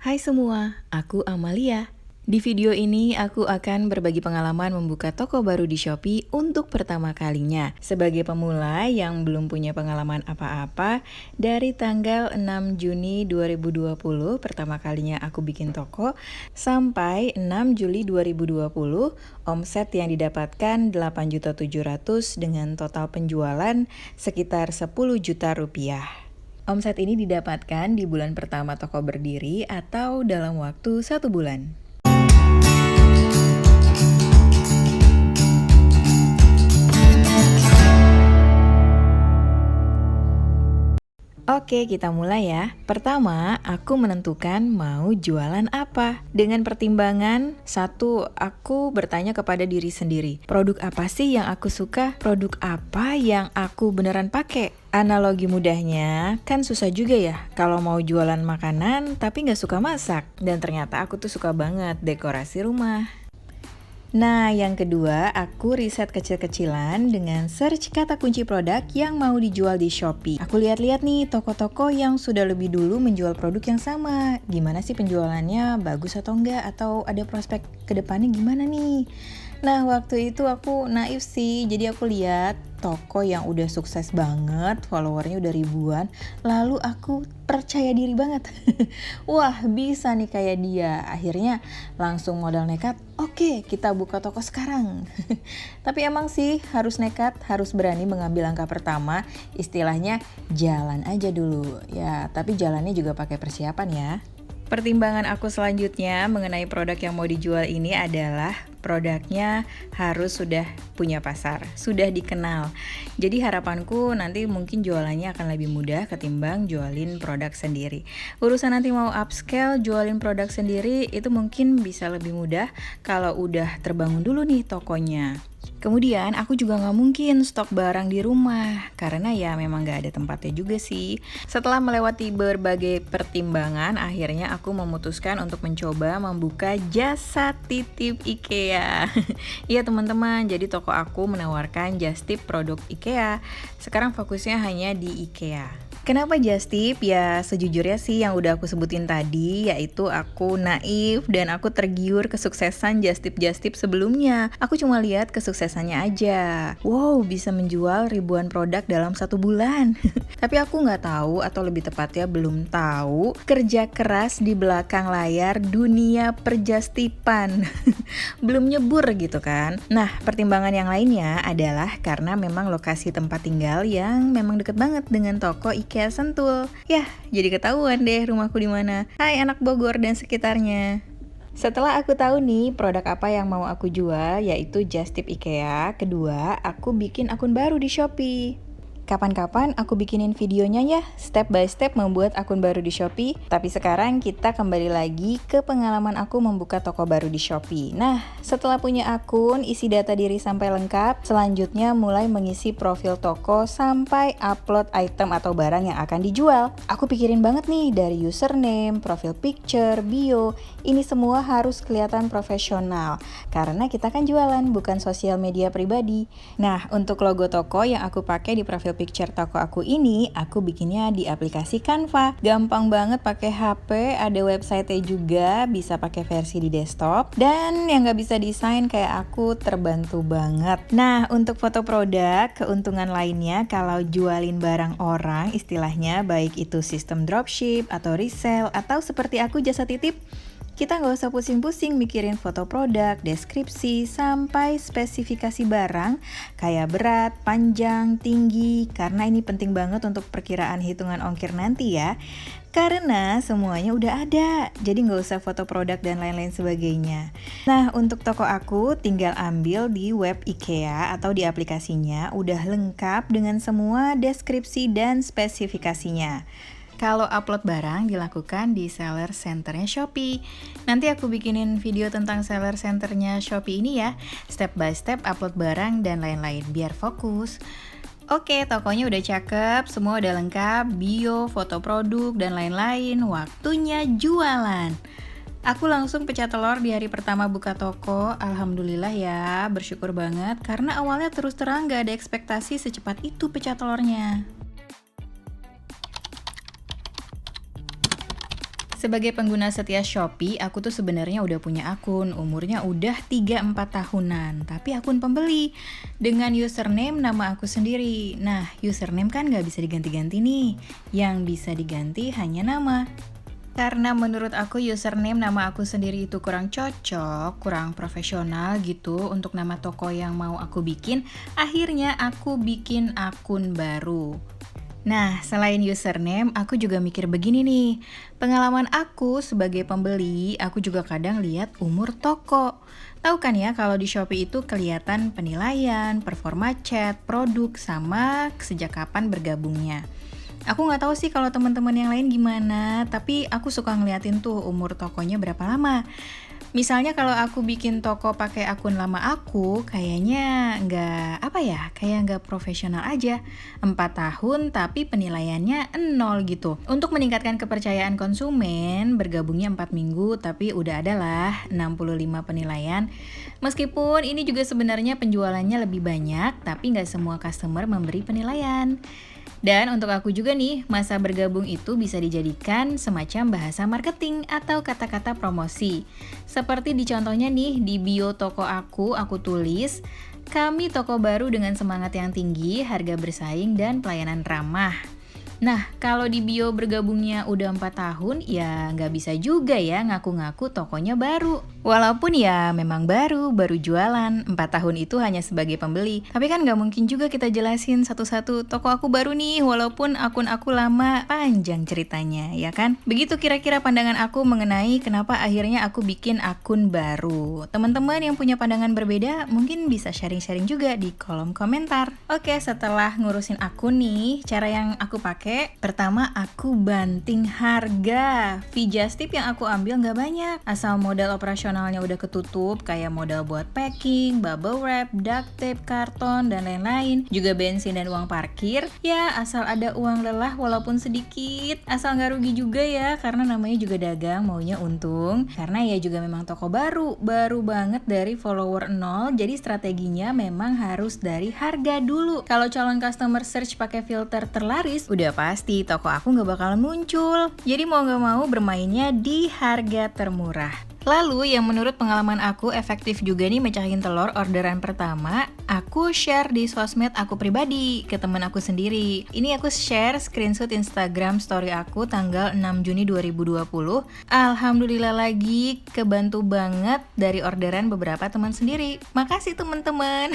Hai semua, aku Amalia. Di video ini aku akan berbagi pengalaman membuka toko baru di Shopee untuk pertama kalinya. Sebagai pemula yang belum punya pengalaman apa-apa, dari tanggal 6 Juni 2020 pertama kalinya aku bikin toko, sampai 6 Juli 2020, omset yang didapatkan 8.700.000 dengan total penjualan sekitar 10 juta rupiah. Omset ini didapatkan di bulan pertama toko berdiri atau dalam waktu 1 bulan. Oke, kita mulai ya. Pertama, aku menentukan mau jualan apa. Dengan pertimbangan, satu, aku bertanya kepada diri sendiri. Produk apa sih yang aku suka? Produk apa yang aku beneran pakai? Analogi mudahnya, kan susah juga ya kalau mau jualan makanan tapi nggak suka masak. Dan ternyata aku tuh suka banget dekorasi rumah. Nah, yang kedua, aku riset kecil-kecilan dengan search kata kunci produk yang mau dijual di Shopee. Aku lihat-lihat nih toko-toko yang sudah lebih dulu menjual produk yang sama. Gimana sih penjualannya? Bagus atau enggak? Atau ada prospek ke depannya gimana nih? Nah, waktu itu aku naif sih, jadi aku lihat toko yang udah sukses banget, followernya udah ribuan, lalu aku percaya diri banget. Wah, bisa nih kayak dia. Akhirnya langsung modal nekat, oke, kita buka toko sekarang. Tapi emang sih harus nekat, harus berani mengambil langkah pertama, istilahnya jalan aja dulu. Ya, tapi jalannya juga pakai persiapan ya. Pertimbangan aku selanjutnya mengenai produk yang mau dijual ini adalah produknya harus sudah punya pasar, sudah dikenal. Jadi harapanku nanti mungkin jualannya akan lebih mudah ketimbang jualin produk sendiri. Urusan nanti mau upscale, jualin produk sendiri itu mungkin bisa lebih mudah kalau udah terbangun dulu nih tokonya. Kemudian aku juga nggak mungkin stok barang di rumah karena ya memang nggak ada tempatnya juga sih. Setelah melewati berbagai pertimbangan, akhirnya aku memutuskan untuk mencoba membuka jasa titip IKEA. Iya teman-teman, jadi toko aku menawarkan just tip produk IKEA. Sekarang fokusnya hanya di IKEA. Kenapa just tip? Ya sejujurnya sih yang udah aku sebutin tadi, yaitu aku naif dan aku tergiur kesuksesan just tip sebelumnya. Aku cuma lihat kesuksesannya aja. Wow, bisa menjual ribuan produk dalam 1 bulan. Tapi aku nggak tahu, atau lebih tepatnya belum tahu, kerja keras di belakang layar dunia perjastipan. Belum nyebur gitu kan. Nah, pertimbangan yang lainnya adalah karena memang lokasi tempat tinggal yang memang deket banget dengan toko IKEA Sentul. Yah, jadi ketahuan deh rumahku di mana. Hai anak Bogor dan sekitarnya. Setelah aku tahu nih produk apa yang mau aku jual, yaitu just tip IKEA, kedua, aku bikin akun baru di Shopee. Kapan-kapan aku bikinin videonya ya, step by step membuat akun baru di Shopee. Tapi sekarang kita kembali lagi ke pengalaman aku membuka toko baru di Shopee. Nah, setelah punya akun, isi data diri sampai lengkap, selanjutnya mulai mengisi profil toko sampai upload item atau barang yang akan dijual. Aku pikirin banget nih dari username, profil picture, bio, ini semua harus kelihatan profesional. Karena kita kan jualan, bukan sosial media pribadi. Nah, untuk logo toko yang aku pakai di profil picture toko aku ini, aku bikinnya di aplikasi Canva. Gampang banget pakai HP, ada website-nya juga, bisa pakai versi di desktop. Dan yang nggak bisa desain kayak aku terbantu banget. Nah, untuk foto produk, keuntungan lainnya kalau jualin barang orang, istilahnya baik itu sistem dropship atau resell atau seperti aku jasa titip, kita nggak usah pusing-pusing mikirin foto produk, deskripsi, sampai spesifikasi barang kayak berat, panjang, tinggi, karena ini penting banget untuk perkiraan hitungan ongkir nanti ya. Karena semuanya udah ada, jadi nggak usah foto produk dan lain-lain sebagainya. Nah, untuk toko aku tinggal ambil di web IKEA atau di aplikasinya, udah lengkap dengan semua deskripsi dan spesifikasinya. Kalau upload barang dilakukan di seller centernya Shopee. Nanti aku bikinin video tentang seller centernya Shopee ini ya, step by step upload barang dan lain-lain, biar fokus. Oke, tokonya udah cakep, semua udah lengkap, bio, foto produk, dan lain-lain. Waktunya jualan. Aku langsung pecah telur di hari pertama buka toko. Alhamdulillah ya, bersyukur banget karena awalnya terus terang gak ada ekspektasi secepat itu pecah telurnya. Sebagai pengguna setia Shopee, aku tuh sebenarnya udah punya akun, umurnya udah 3-4 tahunan, tapi akun pembeli dengan username nama aku sendiri. Nah, username kan nggak bisa diganti-ganti nih, yang bisa diganti hanya nama. Karena menurut aku username nama aku sendiri itu kurang cocok, kurang profesional gitu untuk nama toko yang mau aku bikin, akhirnya aku bikin akun baru. Nah, selain username, aku juga mikir begini nih. Pengalaman aku sebagai pembeli, aku juga kadang lihat umur toko. Tahu kan ya kalau di Shopee itu kelihatan penilaian, performa chat, produk, sama sejak kapan bergabungnya. Aku nggak tahu sih kalau teman-teman yang lain gimana, tapi aku suka ngeliatin tuh umur tokonya berapa lama. Misalnya kalau aku bikin toko pakai akun lama aku, kayaknya kayak nggak profesional aja. 4 tahun tapi penilaiannya 0 gitu. Untuk meningkatkan kepercayaan konsumen, bergabungnya 4 minggu tapi udah adalah 65 penilaian. Meskipun ini juga sebenarnya penjualannya lebih banyak, tapi nggak semua customer memberi penilaian. Dan untuk aku juga nih, masa bergabung itu bisa dijadikan semacam bahasa marketing atau kata-kata promosi. Seperti di contohnya nih, di bio toko aku tulis, kami toko baru dengan semangat yang tinggi, harga bersaing, dan pelayanan ramah. Nah, kalau di bio bergabungnya udah 4 tahun, ya nggak bisa juga ya ngaku-ngaku tokonya baru. Walaupun ya memang baru jualan, 4 tahun itu hanya sebagai pembeli. Tapi kan nggak mungkin juga kita jelasin satu-satu, toko aku baru nih, walaupun akun aku lama, panjang ceritanya, ya kan? Begitu kira-kira pandangan aku mengenai kenapa akhirnya aku bikin akun baru. Teman-teman yang punya pandangan berbeda, mungkin bisa sharing-sharing juga di kolom komentar. Oke, setelah ngurusin akun nih, cara yang aku pakai, pertama aku banting harga. Fee just tip yang aku ambil nggak banyak, asal modal operasionalnya udah ketutup, kayak modal buat packing, bubble wrap, duct tape, karton, dan lain-lain, juga bensin dan uang parkir. Ya asal ada uang lelah walaupun sedikit, asal nggak rugi juga ya, karena namanya juga dagang, maunya untung. Karena ya juga memang toko baru banget dari follower 0, jadi strateginya memang harus dari harga dulu. Kalau calon customer search pakai filter terlaris, udah pasti toko aku nggak bakalan muncul. Jadi mau nggak mau bermainnya di harga termurah. Lalu yang menurut pengalaman aku efektif juga nih mecahin telur orderan pertama, aku share di sosmed aku pribadi ke temen aku sendiri. Ini aku share screenshot Instagram story aku tanggal 6 Juni 2020. Alhamdulillah lagi kebantu banget dari orderan beberapa teman sendiri. Makasih teman-teman.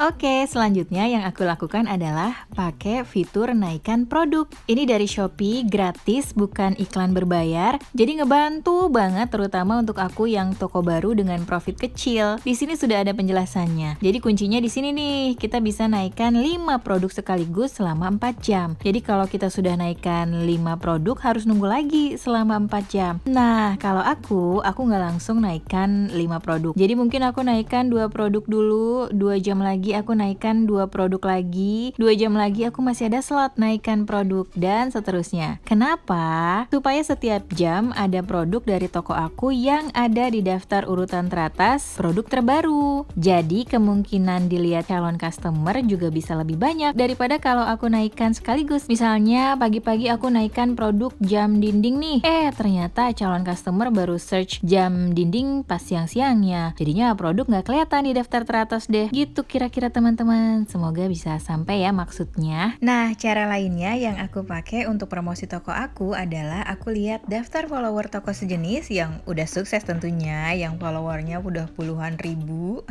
Oke, selanjutnya yang aku lakukan adalah pakai fitur naikkan produk. Ini dari Shopee, gratis, bukan iklan berbayar. Jadi ngebantu banget terutama untuk aku yang toko baru dengan profit kecil. Di sini sudah ada penjelasannya. Jadi kuncinya di sini nih, kita bisa naikkan 5 produk sekaligus selama 4 jam. Jadi kalau kita sudah naikkan 5 produk harus nunggu lagi selama 4 jam. Nah, kalau aku nggak langsung naikkan 5 produk. Jadi mungkin aku naikkan 2 produk dulu, 2 jam lagi aku naikkan 2 produk lagi, 2 jam lagi aku masih ada slot naikkan produk, dan seterusnya. Kenapa? Supaya setiap jam ada produk dari toko aku yang ada di daftar urutan teratas produk terbaru. Jadi kemungkinan dilihat calon customer juga bisa lebih banyak daripada kalau aku naikkan sekaligus. Misalnya pagi-pagi aku naikkan produk jam dinding nih, ternyata calon customer baru search jam dinding pas siang-siangnya. Jadinya produk nggak kelihatan di daftar teratas deh. Gitu kira-kira teman-teman, semoga bisa sampai ya maksudnya. Nah, cara lainnya yang aku pakai untuk promosi toko aku adalah aku lihat daftar follower toko sejenis yang udah sukses tentunya, yang followernya udah puluhan ribu.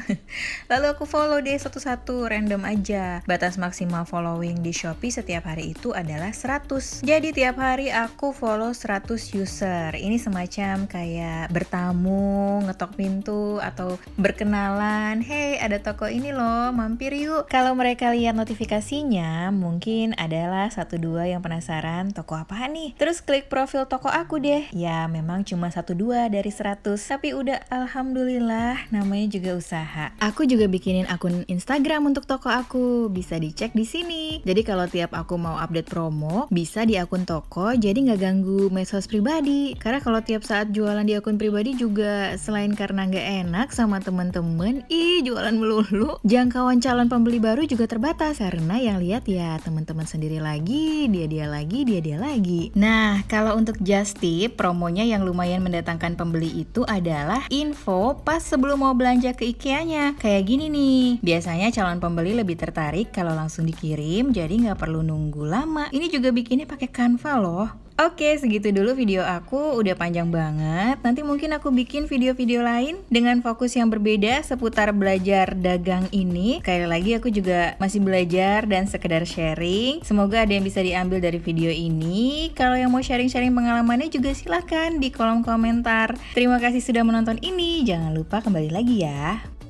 Lalu aku follow deh satu-satu, random aja. Batas maksimal following di Shopee setiap hari itu adalah 100. Jadi tiap hari aku follow 100 user. Ini semacam kayak bertamu, ngetok pintu, atau berkenalan. Hey, ada toko ini loh, mampir yuk. Kalau mereka lihat notifikasinya, mungkin adalah 1-2 yang penasaran toko apa nih. Terus klik profil toko aku deh. Ya memang cuma 1-2 dari 100, tapi udah alhamdulillah namanya juga usaha. Aku juga bikinin akun Instagram untuk toko aku, bisa dicek di sini. Jadi kalau tiap aku mau update promo, bisa di akun toko, jadi nggak ganggu medsos pribadi. Karena kalau tiap saat jualan di akun pribadi juga selain karena nggak enak sama temen-temen, jualan melulu, jangkau jangkauan calon pembeli baru juga terbatas karena yang lihat ya teman-teman sendiri lagi, dia lagi. Nah, kalau untuk Just Tip, promonya yang lumayan mendatangkan pembeli itu adalah info pas sebelum mau belanja ke IKEA-nya. Kayak gini nih, biasanya calon pembeli lebih tertarik kalau langsung dikirim, jadi nggak perlu nunggu lama. Ini juga bikinnya pakai Canva loh. Oke, segitu dulu video aku, udah panjang banget. Nanti mungkin aku bikin video-video lain dengan fokus yang berbeda seputar belajar dagang ini. Sekali lagi aku juga masih belajar dan sekedar sharing. Semoga ada yang bisa diambil dari video ini. Kalau yang mau sharing-sharing pengalamannya juga silahkan di kolom komentar. Terima kasih sudah menonton ini. Jangan lupa kembali lagi ya.